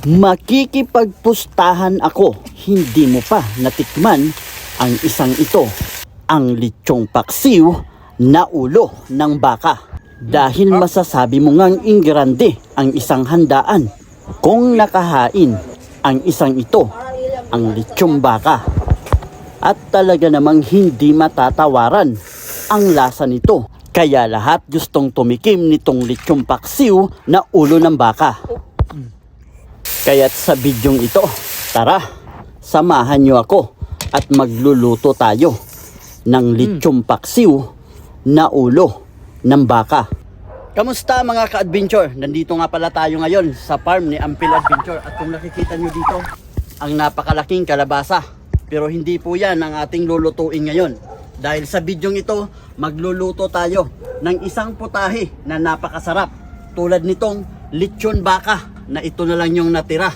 Makikipagpustahan ako, hindi mo pa natikman ang isang ito, ang lechong paksiw na ulo ng baka. Dahil masasabi mo ngang ingrande ang isang handaan kung nakahain ang isang ito, ang lechong baka. At talaga namang hindi matatawaran ang lasa nito. Kaya lahat gustong tumikim nitong lechong paksiw na ulo ng baka. Kaya't sa bidyong ito, tara, samahan nyo ako at magluluto tayo ng lechong paksiw na ulo ng baka. Kamusta mga ka-adventure? Nandito nga pala tayo ngayon sa farm ni Ampil Adventure. At kung nakikita nyo dito, ang napakalaking kalabasa. Pero hindi po yan ang ating lulutuin ngayon. Dahil sa bidyong ito, magluluto tayo ng isang putahe na napakasarap. Tulad nitong lechon baka na ito na lang yung natira.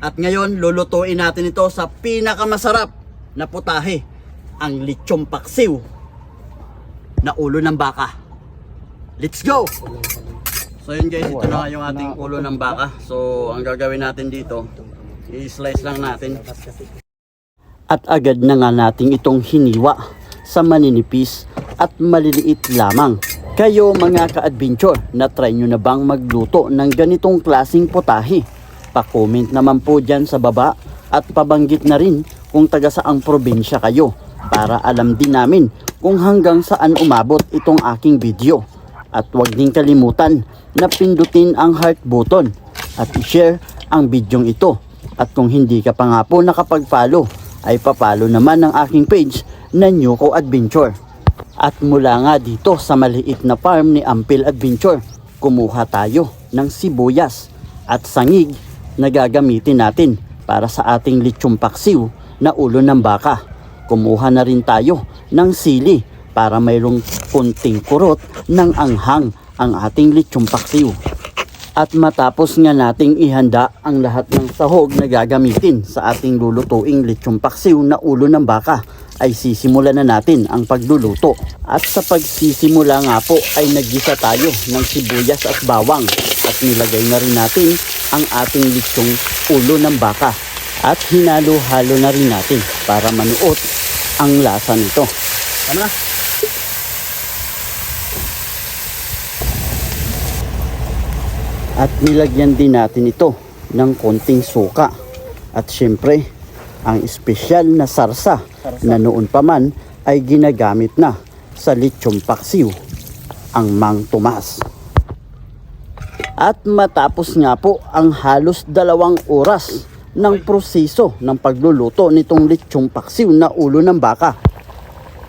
At ngayon, lulutuin natin ito sa pinakamasarap na putahe, ang lechong paksiw na ulo ng baka. Let's go! So yun guys, ito na yung ating ulo ng baka. So ang gagawin natin dito, i-slice lang natin. At agad na nga natin itong hiniwa sa maninipis at maliliit lamang. Kayo mga ka-adventure, na-try nyo na bang magluto ng ganitong klaseng putahe? Pa-comment naman po dyan sa baba at pabanggit na rin kung taga saang probinsya kayo para alam din namin kung hanggang saan umabot itong aking video. At huwag din kalimutan na pindutin ang heart button at i-share ang bidyong ito. At kung hindi ka pa nga po nakapag-follow, ay pa-follow naman ang aking page na Nyuko Adventure. At mula nga dito sa maliit na farm ni Ampil Adventure, kumuha tayo ng sibuyas at sangig na gagamitin natin para sa ating lechong paksiw na ulo ng baka. Kumuha na rin tayo ng sili para mayroong kunting kurot ng anghang ang ating lechong paksiw. At matapos nga nating ihanda ang lahat ng sahog na gagamitin sa ating lulutuing lechong paksiw na ulo ng baka, ay sisimulan na natin ang pagluluto. At sa pagsisimula nga po ay naggisa tayo ng sibuyas at bawang at nilagay na rin natin ang ating lechong ulo ng baka at hinalo-halo na rin natin para manuot ang lasa nito. Tama na. At nilagyan din natin ito ng konting suka. At syempre, ang espesyal na sarsa na noon pa man ay ginagamit na sa lechong paksiw, ang Mang Tomas. At matapos nga po ang halos 2 oras ng proseso ng pagluluto nitong lechong paksiw na ulo ng baka,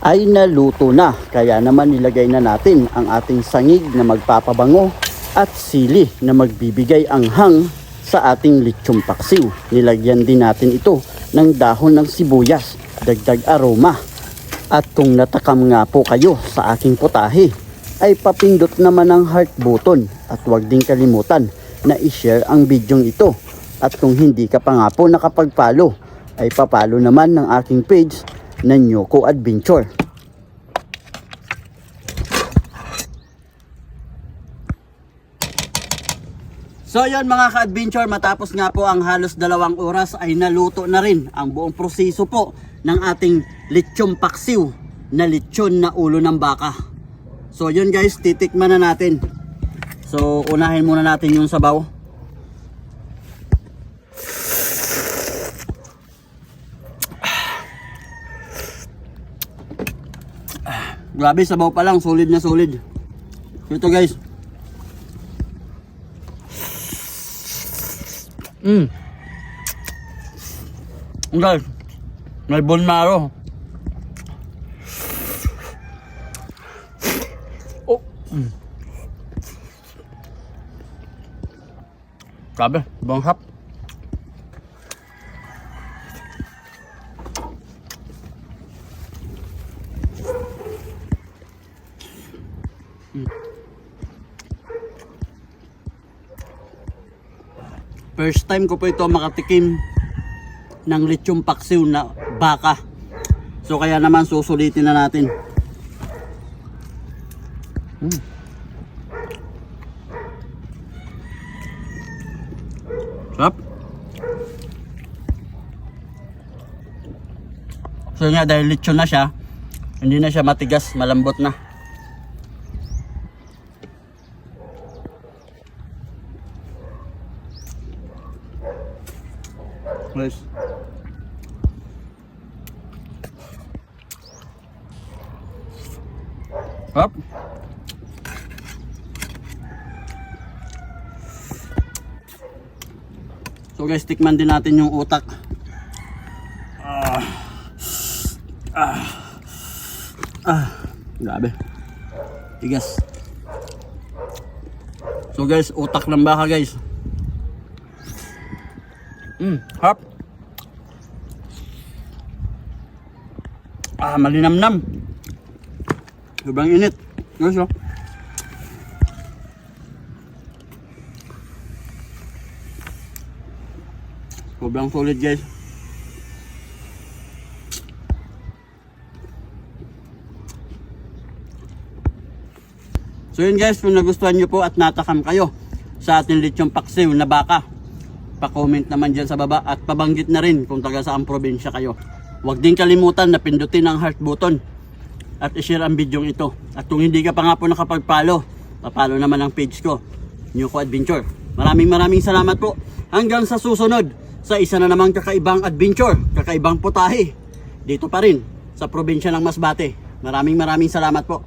ay naluto na. Kaya naman nilagay na natin ang ating sangig na magpapabango at sili na magbibigay anghang sa ating lechong paksiw. Nilagyan din natin ito ng dahon ng sibuyas, dagdag aroma. At kung natakam nga po kayo sa aking putahe, ay papindot naman ang heart button at huwag din kalimutan na i-share ang bidyong ito. At kung hindi ka pa nga po nakapag-follow, ay papalo naman ng aking page na Nyuko Adventure. So yun mga ka-adventure, matapos nga po ang halos 2 oras ay naluto na rin ang buong proseso po ng ating lechong paksiw na lechon na ulo ng baka. So yun guys, titikman na natin. So unahin muna natin yung sabaw. Grabe, sabaw pa lang, solid na solid. Ito guys. Guys, may bone marrow. Oh. Grabe, banghap. First time ko po ito makatikim ng lechong paksiw na baka. So kaya naman susulitin na natin. Sarap. So nga, dahil lechon na siya, hindi na siya matigas, malambot na. Guys. Up. So guys, tikman din natin yung utak. Grabe. Tigas. So guys, utak ng baka guys. Hap. Malinamnam. Sobrang init. Guys, oh. Sobrang solid guys. So yun guys, kung nagustuhan nyo po at natakam kayo sa ating lechong paksiw na baka, pa-comment naman dyan sa baba at pabanggit na rin kung taga saang probinsya kayo. Huwag din kalimutan na pindutin ang heart button at i-share ang video ito. At kung hindi ka pa nga po nakapag-follow, pa-follow naman ang page ko, Nyuko Adventure. Maraming salamat po. Hanggang sa susunod, sa isa na namang kakaibang adventure, kakaibang putahe, dito pa rin sa probinsya ng Masbate. Maraming salamat po.